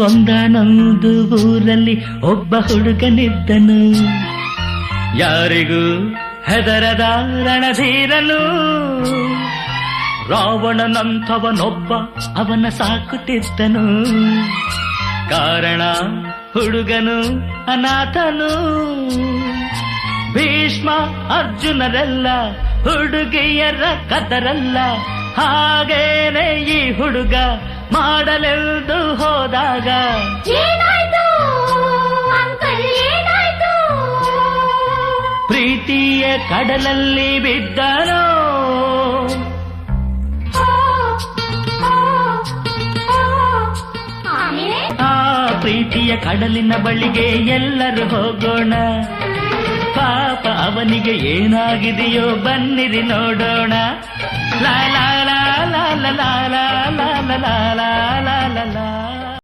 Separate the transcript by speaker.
Speaker 1: ಒಂದಾನೊಂದು ಊರಲ್ಲಿ ಒಬ್ಬ ಹುಡುಗನಿದ್ದನು, ಯಾರಿಗೂ ಹೆದರದ ರಣಧೀರನು. ರಾವಣನಂಥವನೊಬ್ಬ ಅವನ ಸಾಕುತ್ತಿದ್ದನು, ಕಾರಣ ಹುಡುಗನು ಅನಾಥನು. ಭೀಷ್ಮ ಅರ್ಜುನರೆಲ್ಲ ಹುಡುಗಿಯರ ಕದರಲ್ಲ, ಹಾಗೇನೆ ಈ ಹುಡುಗ ಮಾಡಲೆಂದು ಹೋದಾಗ ಪ್ರೀತಿಯ ಕಡಲಲ್ಲಿ ಬಿದ್ದನೋ. ಆ ಪ್ರೀತಿಯ ಕಡಲಿನ ಬಳಿಗೆ ಎಲ್ಲರೂ ಹೋಗೋಣ, ಪಾಪ ಅವನಿಗೆ ಏನಾಗಿದೆಯೋ ಬನ್ನಿರಿ ನೋಡೋಣ. ಲಾ ಲಾ ಲಾ ಲಾ ಲಾ ಲಾ ಲಾ ಲಾ ಲಾ ಲಾ ಲಾ ಲಾ.